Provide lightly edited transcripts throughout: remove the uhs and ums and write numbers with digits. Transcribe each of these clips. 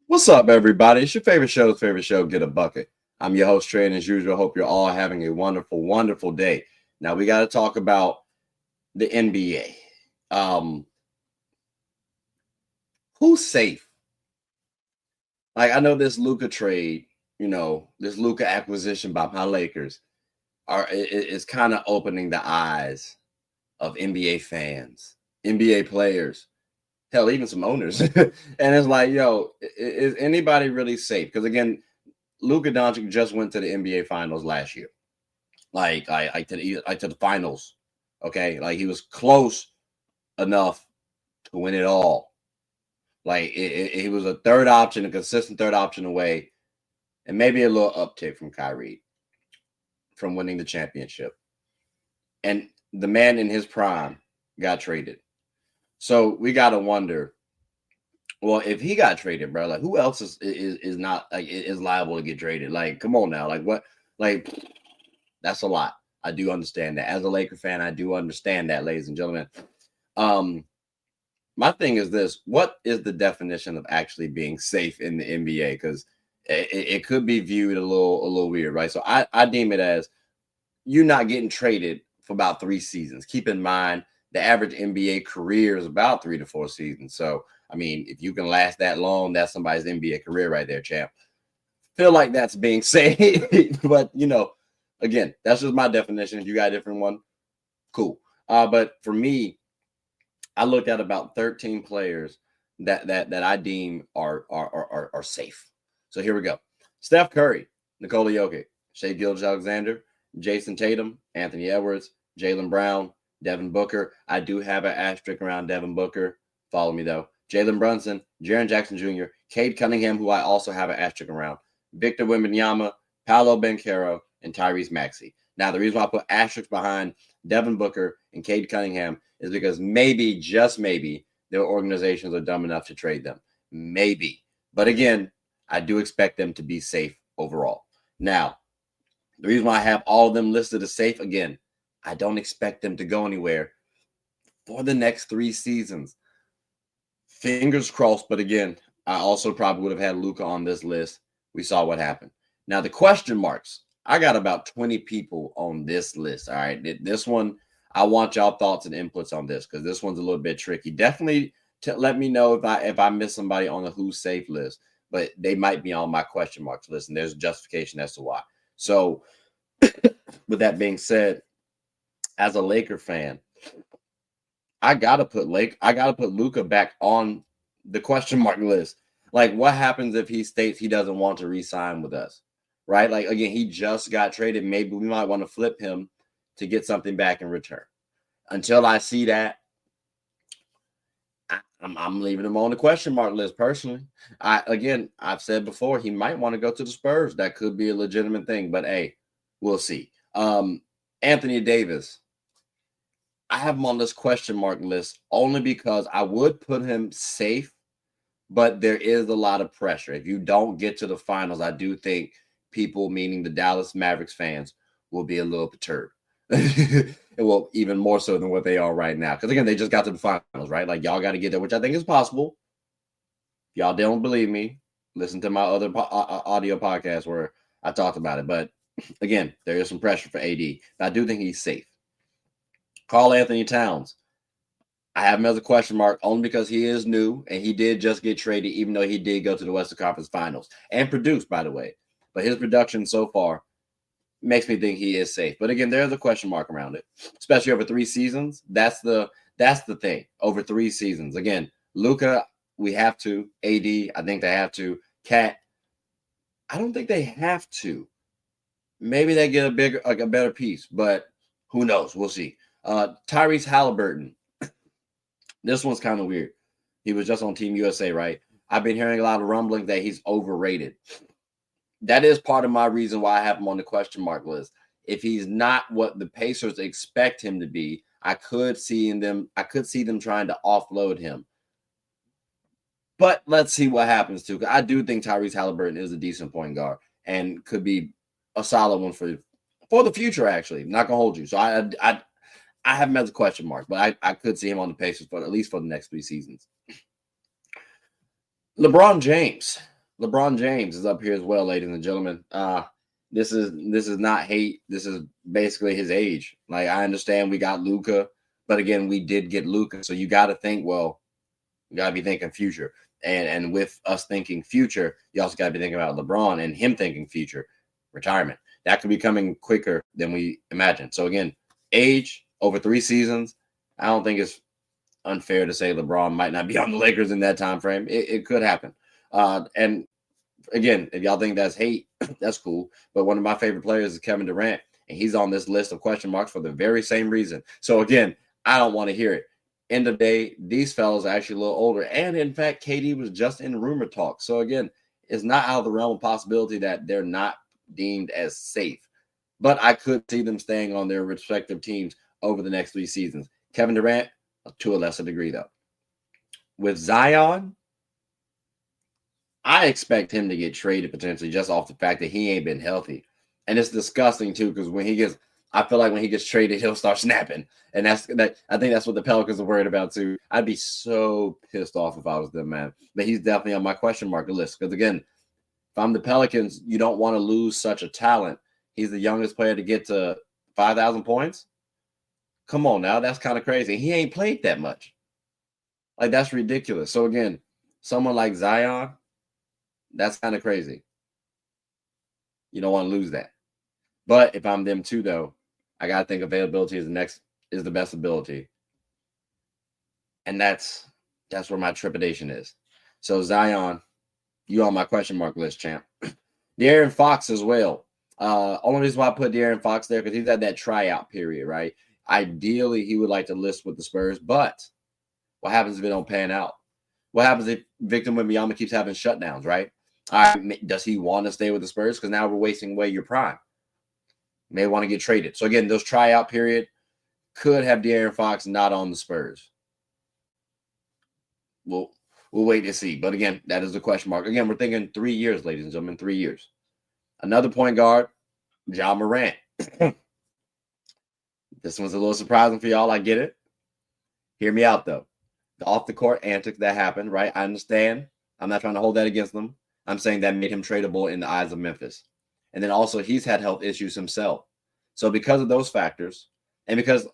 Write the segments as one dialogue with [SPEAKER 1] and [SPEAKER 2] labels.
[SPEAKER 1] What's up, everybody? It's your favorite show, Get a Bucket. I'm your host, Trey, and as usual, hope you're all having a wonderful, wonderful day. Now, we got to talk about the NBA. Um, who's safe? Like, I know this Luca trade, this Luca acquisition by my Lakers is kind of opening the eyes of NBA fans, NBA players, hell, even some owners. And it's like, is anybody really safe? Because again, Luka Doncic just went to the NBA Finals last year, like to the finals. Okay, like he was close enough to win it all. Like he was a third option, a consistent third option away, and maybe a little uptick from Kyrie from winning the championship. And the man in his prime got traded. So we gotta wonder. Well, if he got traded, bro, like who else is not like is liable to get traded? Like, come on now, like what? Like that's a lot. I do understand that. As a Laker fan, I do understand that, ladies and gentlemen. Um, my thing is this: what is the definition of actually being safe in the NBA? Because it could be viewed a little weird, right? So I deem it as you not getting traded for about 3 seasons. Keep in mind the average NBA career is about 3 to 4 seasons. So I mean, if you can last that long, that's somebody's NBA career right there, champ. Feel like that's being safe, but again, that's just my definition. If you got a different one, cool. But for me, I looked at about 13 players that I deem are safe. So here we go: Steph Curry, Nikola Jokic, Shea Gilgeous-Alexander, Jason Tatum, Anthony Edwards, Jaylen Brown, Devin Booker. I do have an asterisk around Devin Booker. Follow me though. Jalen Brunson, Jaren Jackson Jr., Cade Cunningham, who I also have an asterisk around, Victor Wembanyama, Paolo Banchero, and Tyrese Maxey. Now, the reason why I put asterisks behind Devin Booker and Cade Cunningham is because maybe, just maybe, their organizations are dumb enough to trade them. Maybe. But again, I do expect them to be safe overall. Now, the reason why I have all of them listed as safe, again, I don't expect them to go anywhere for the next 3 seasons. Fingers crossed, but again, I also probably would have had Luca on this list. We saw what happened. Now, the question marks. I got about 20 people on this list. All right. This one, I want y'all thoughts and inputs on this because this one's a little bit tricky. Definitely let me know if I miss somebody on the who's safe list, but they might be on my question marks list, and there's justification as to why. So, with that being said, as a Laker fan, I gotta put Luca back on the question mark list. Like, what happens if he states he doesn't want to re-sign with us? Right? Like again, he just got traded. Maybe we might want to flip him to get something back in return. Until I see that, I'm leaving him on the question mark list personally. I've said before he might want to go to the Spurs. That could be a legitimate thing, but hey, we'll see. Anthony Davis, I have him on this question mark list only because I would put him safe, but there is a lot of pressure. If you don't get to the finals, I do think people, meaning the Dallas Mavericks fans, will be a little perturbed. Well, even more so than what they are right now. Because again, they just got to the finals, right? Like y'all got to get there, which I think is possible. If y'all don't believe me, listen to my other audio podcast where I talked about it. But again, there is some pressure for AD. But I do think he's safe. Carl Anthony Towns. I have him as a question mark only because he is new and he did just get traded, even though he did go to the Western Conference Finals and produced, by the way. But his production so far makes me think he is safe. But again, there's a question mark around it, especially over 3 seasons. That's the thing. Over 3 seasons. Again, Luca, we have to. AD, I think they have to. Cat, I don't think they have to. Maybe they get a better piece, but who knows? We'll see. Tyrese Halliburton. This one's kind of weird. He was just on Team USA, right? I've been hearing a lot of rumblings that he's overrated. That is part of my reason why I have him on the question mark list. If he's not what the Pacers expect him to be, I could see them trying to offload him. But let's see what happens too. I do think Tyrese Halliburton is a decent point guard and could be a solid one for the future. Actually, I'm not gonna hold you. So I have him as a question mark, but I could see him on the Pacers for at least for the next 3 seasons. LeBron James. LeBron James is up here as well, ladies and gentlemen. This is not hate. This is basically his age. Like, I understand we got Luca, but again, we did get Luca. So you got to think, well, you got to be thinking future. And with us thinking future, you also got to be thinking about LeBron and him thinking future, retirement. That could be coming quicker than we imagine. So again, age over 3 seasons. I don't think it's unfair to say LeBron might not be on the Lakers in that time frame. It could happen. And again, if y'all think that's hate, that's cool. But one of my favorite players is Kevin Durant, and he's on this list of question marks for the very same reason. So again, I don't want to hear it. End of the day, these fellas are actually a little older. And in fact, KD was just in rumor talk. So again, it's not out of the realm of possibility that they're not deemed as safe. But I could see them staying on their respective teams over the next 3 seasons. Kevin Durant, to a lesser degree, though. With Zion, I expect him to get traded potentially just off the fact that he ain't been healthy. And it's disgusting too, because I feel like when he gets traded, he'll start snapping. And I think that's what the Pelicans are worried about too. I'd be so pissed off if I was them, man. But he's definitely on my question mark list. Because again, if I'm the Pelicans, you don't want to lose such a talent. He's the youngest player to get to 5,000 points. Come on now, that's kind of crazy. He ain't played that much. Like, that's ridiculous. So again, someone like Zion, that's kind of crazy. You don't want to lose that. But if I'm them too, though, I gotta think availability is the best ability. And that's where my trepidation is. So Zion, you on my question mark list, champ. De'Aaron Fox as well. Only reason why I put De'Aaron Fox there because he's at that tryout period, right? Ideally, he would like to list with the Spurs, but what happens if it don't pan out? What happens if Victor Wembanyama keeps having shutdowns, right? All right, does he want to stay with the Spurs? Because now we're wasting away your prime. May want to get traded. So again, those tryout period could have De'Aaron Fox not on the Spurs. We'll wait to see. But again, that is a question mark. Again, we're thinking 3 years, ladies and gentlemen, 3 years. Another point guard, Ja Morant. This one's a little surprising for y'all. I get it. Hear me out, though. The off-the-court antics that happened, right? I understand. I'm not trying to hold that against them. I'm saying that made him tradable in the eyes of Memphis. And then also he's had health issues himself. So because of those factors, and because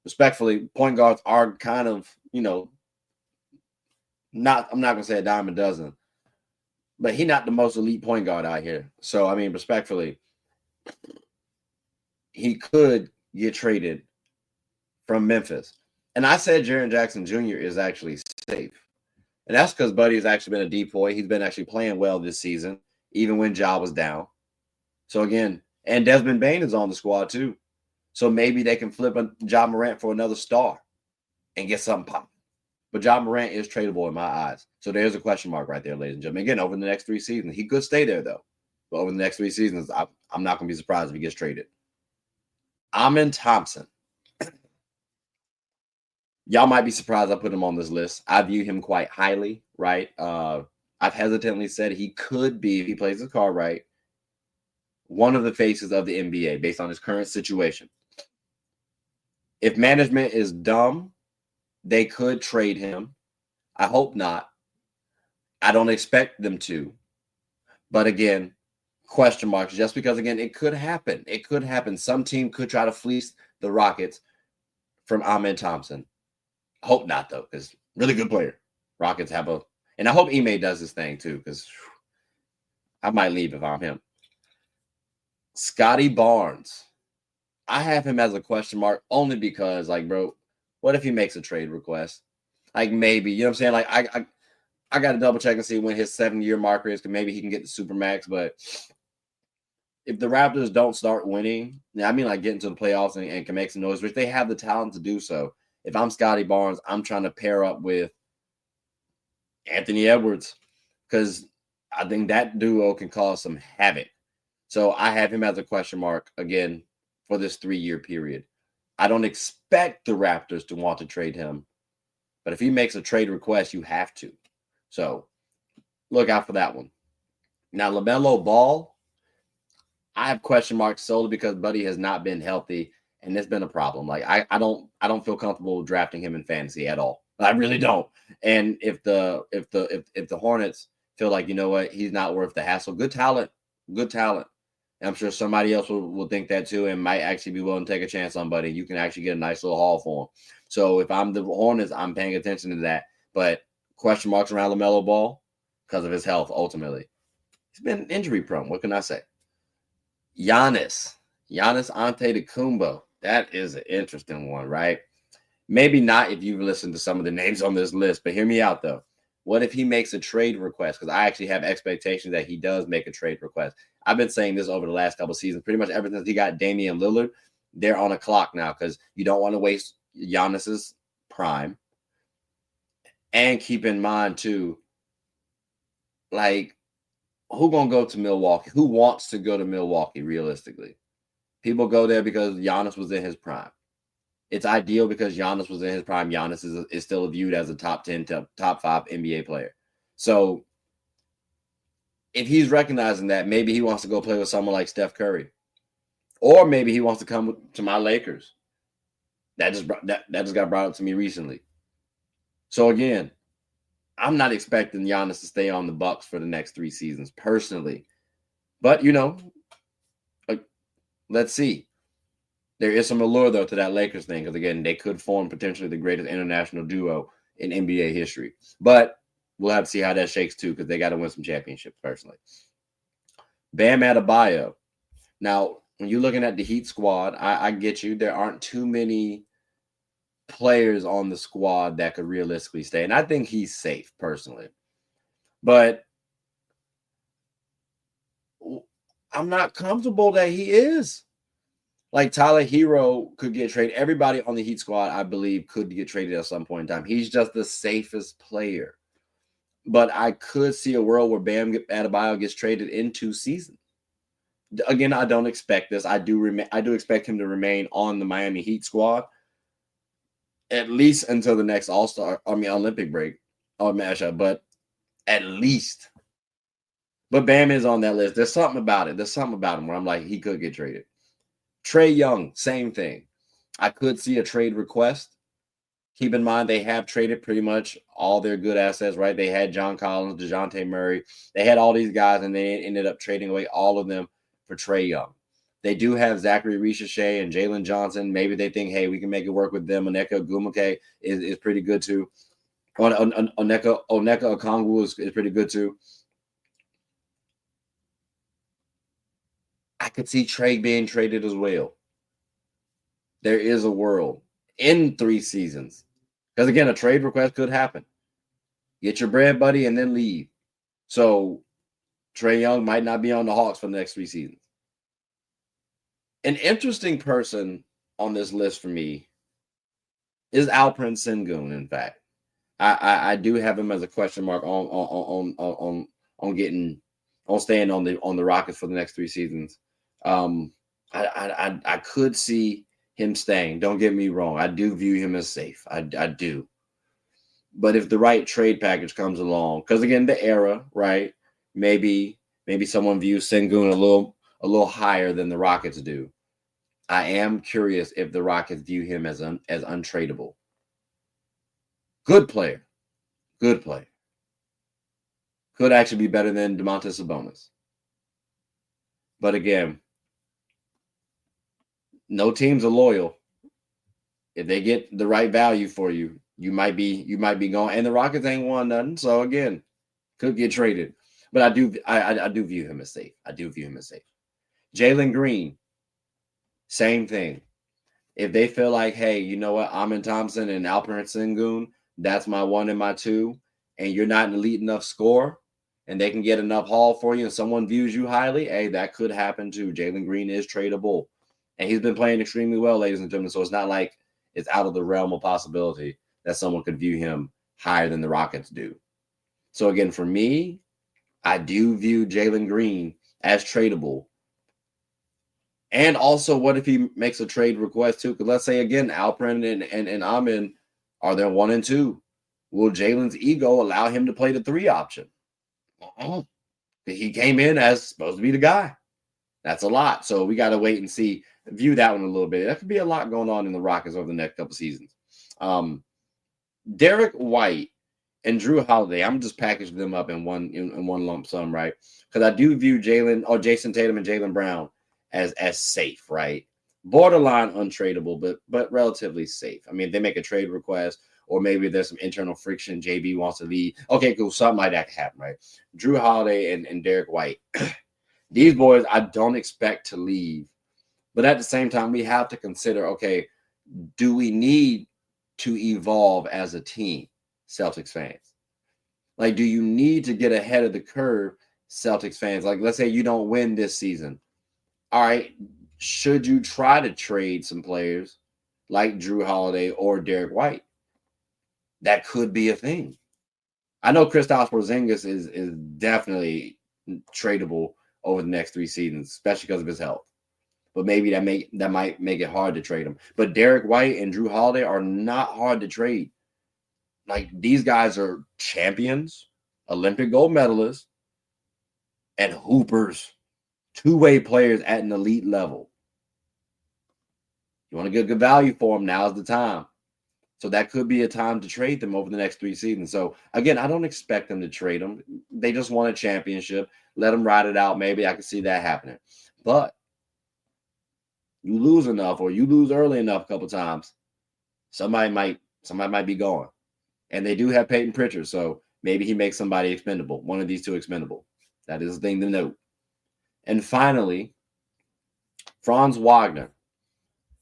[SPEAKER 1] respectfully, point guards are kind of, I'm not going to say a dime a dozen, but he's not the most elite point guard out here. So, I mean, respectfully, he could get traded from Memphis. And I said Jaren Jackson Jr. is actually safe. And that's because Buddy has actually been a decoy. He's been actually playing well this season, even when Ja was down. So again, and Desmond Bane is on the squad too. So maybe they can flip a Ja Morant for another star and get something popping. But Ja Morant is tradable in my eyes. So there's a question mark right there, ladies and gentlemen. Again, over the next 3 seasons, he could stay there though. But over the next 3 seasons, I'm not going to be surprised if he gets traded. Amen Thompson. Y'all might be surprised I put him on this list. I view him quite highly, right? I've hesitantly said he could be, if he plays his card right, one of the faces of the NBA based on his current situation. If management is dumb, they could trade him. I hope not. I don't expect them to. But again, question marks, just because, again, it could happen. It could happen. Some team could try to fleece the Rockets from Amen Thompson. I hope not, though, because really good player. Rockets have and I hope Ime does his thing, too, because I might leave if I'm him. Scotty Barnes. I have him as a question mark only because, like, bro, what if he makes a trade request? Like, maybe, you know what I'm saying? Like, I got to double check and see when his 7-year marker is, because maybe he can get the Supermax. But if the Raptors don't start winning, I mean, like, getting to the playoffs and can make some noise, which they have the talent to do so. If I'm Scotty Barnes, I'm trying to pair up with Anthony Edwards, because I think that duo can cause some havoc. So I have him as a question mark again for this 3-year period. I don't expect the Raptors to want to trade him, but if he makes a trade request, you have to. So look out for that one. Now, LaMelo Ball, I have question marks solely because Buddy has not been healthy, and it's been a problem. Like, I don't feel comfortable drafting him in fantasy at all. I really don't. And if the Hornets feel like, you know what, he's not worth the hassle. Good talent, good talent. And I'm sure somebody else will think that too and might actually be willing to take a chance on Buddy. You can actually get a nice little haul for him. So if I'm the Hornets, I'm paying attention to that. But question marks around LaMelo Ball because of his health, ultimately. He's been injury prone. What can I say? Giannis Antetokounmpo. That is an interesting one, right? Maybe not if you've listened to some of the names on this list, but hear me out, though. What if he makes a trade request? Because I actually have expectations that he does make a trade request. I've been saying this over the last couple of seasons. Pretty much ever since he got Damian Lillard, they're on a clock now because you don't want to waste Giannis's prime. And keep in mind, too, like, who going to go to Milwaukee? Who wants to go to Milwaukee, realistically? People go there because Giannis was in his prime. It's ideal because Giannis was in his prime. Giannis is still viewed as a top 10, top 5 NBA player. So if he's recognizing that, maybe he wants to go play with someone like Steph Curry. Or maybe he wants to come to my Lakers. That just got brought up to me recently. So again, I'm not expecting Giannis to stay on the Bucks for the next 3 seasons personally. But, let's see. There is some allure, though, to that Lakers thing because, again, they could form potentially the greatest international duo in NBA history. But we'll have to see how that shakes, too, because they got to win some championships, personally. Bam Adebayo. Now, when you're looking at the Heat squad, I get you. There aren't too many players on the squad that could realistically stay. And I think he's safe, personally. But I'm not comfortable that he is. Like Tyler Hero could get traded. Everybody on the Heat squad, I believe, could get traded at some point in time. He's just the safest player. But I could see a world where Bam Adebayo gets traded in 2 seasons. Again, I don't expect this. I do expect him to remain on the Miami Heat squad at least until the next Olympic break or matchup. But at least. But Bam is on that list. There's something about it. There's something about him where I'm like, he could get traded. Trae Young, same thing. I could see a trade request. Keep in mind, they have traded pretty much all their good assets, right? They had John Collins, DeJounte Murray. They had all these guys, and they ended up trading away all of them for Trae Young. They do have Zachary Ricochet and Jalen Johnson. Maybe they think, hey, we can make it work with them. Onyeka Ogwumike is pretty good, too. Onyeka Okongwu is pretty good, too. I could see Trae being traded as well. There is a world in 3 seasons. Because, again, a trade request could happen. Get your bread, buddy, and then leave. So, Trae Young might not be on the Hawks for the next 3 seasons. An interesting person on this list for me is Alperen Sengun, in fact. I do have him as a question mark on staying on the Rockets for the next 3 seasons. I could see him staying. Don't get me wrong. I do view him as safe. I do. But if the right trade package comes along, because again, the era, right? Maybe someone views Sengun a little higher than the Rockets do. I am curious if the Rockets view him as untradeable. Good player. Good player. Could actually be better than Domantas Sabonis. But again, no teams are loyal. If they get the right value for you, you might be gone. And the Rockets ain't won nothing. So again, could get traded. But I do view him as safe. I do view him as safe. Jalen Green, same thing. If they feel like, hey, you know what, Amin Thompson and Alperen Sengun, that's my 1 and my 2, and you're not an elite enough scorer, and they can get enough haul for you, and someone views you highly, hey, that could happen too. Jalen Green is tradable. And he's been playing extremely well, ladies and gentlemen, so it's not like it's out of the realm of possibility that someone could view him higher than the Rockets do. So again, for me, I do view Jalen Green as tradable. And also, what if he makes a trade request too? Because let's say, again, Alperen and Amin are there 1 and 2. Will Jalen's ego allow him to play the 3 option? He came in as supposed to be the guy. That's a lot. So we got to wait and see. View that one a little bit. That could be a lot going on in the Rockets over the next couple seasons. Derek White and Drew Holiday. I'm just packaging them up in one lump sum, right? Because I do view Jason Tatum and Jaylen Brown as safe, right? Borderline untradeable, but relatively safe. I mean, if they make a trade request, or maybe there's some internal friction. JB wants to leave. Okay, cool. Something like that can happen, right? Drew Holiday and Derek White. These boys, I don't expect to leave. But at the same time, we have to consider, okay, do we need to evolve as a team, Celtics fans? Like, do you need to get ahead of the curve, Celtics fans? Like, let's say you don't win this season. All right, should you try to trade some players like Drew Holiday or Derek White? That could be a thing. I know Kristaps Porzingis is definitely tradable over the next 3 seasons, especially because of his health. But maybe that might make it hard to trade him. But Derek White and Drew Holiday are not hard to trade. Like, these guys are champions, Olympic gold medalists, and hoopers, two-way players at an elite level. You want to get good value for them, now's the time. So that could be a time to trade them over the next 3 seasons. So again, I don't expect them to trade them. They just won a championship. Let them ride it out. Maybe I can see that happening. But you lose enough, or you lose early enough a couple times, somebody might be gone. And they do have Peyton Pritchard, so maybe he makes somebody expendable. One of these two expendable. That is a thing to note. And finally, Franz Wagner.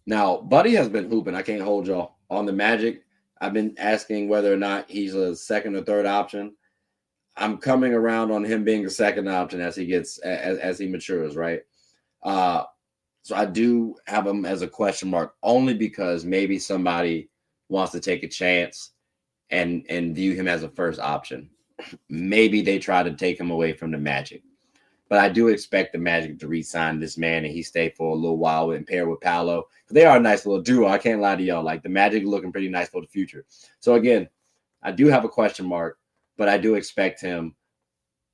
[SPEAKER 1] Now, Buddy has been hooping. I can't hold y'all on the Magic. I've been asking whether or not he's a second or third option. I'm coming around on him being a second option as he matures, right? So I do have him as a question mark, only because maybe somebody wants to take a chance and view him as a first option. Maybe they try to take him away from the Magic. But I do expect the Magic to re-sign this man and he stay for a little while and pair with Paolo. They are a nice little duo. I can't lie to y'all. Like, the Magic looking pretty nice for the future. So again, I do have a question mark, but I do expect him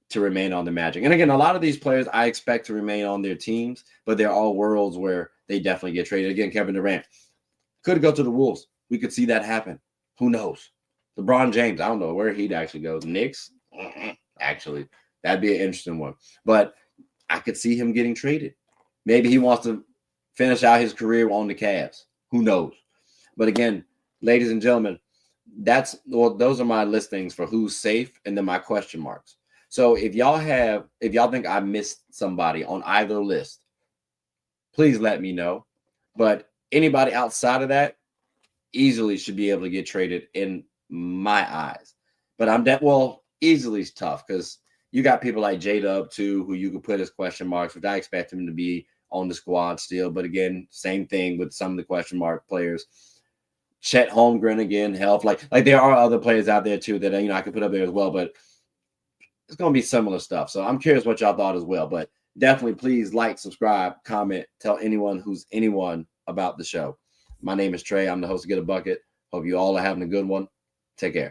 [SPEAKER 1] to remain on the Magic. And again, a lot of these players I expect to remain on their teams, but they're all worlds where they definitely get traded. Again, Kevin Durant could go to the Wolves. We could see that happen. Who knows? LeBron James, I don't know where he'd actually go. Knicks? Actually, that'd be an interesting one. But I could see him getting traded. Maybe he wants to finish out his career on the Cavs. Who knows? But again, ladies and gentlemen, those are my listings for who's safe and then my question marks. So if y'all think I missed somebody on either list, please let me know. But anybody outside of that easily should be able to get traded in my eyes. But easily is tough because you got people like J-Dub too, who you could put as question marks, which I expect him to be on the squad still. But again, same thing with some of the question mark players. Chet Holmgren again, health. Like there are other players out there too that I could put up there as well. But it's going to be similar stuff. So I'm curious what y'all thought as well. But definitely please like, subscribe, comment, tell anyone about the show. My name is Trey. I'm the host of Get a Bucket. Hope you all are having a good one. Take care.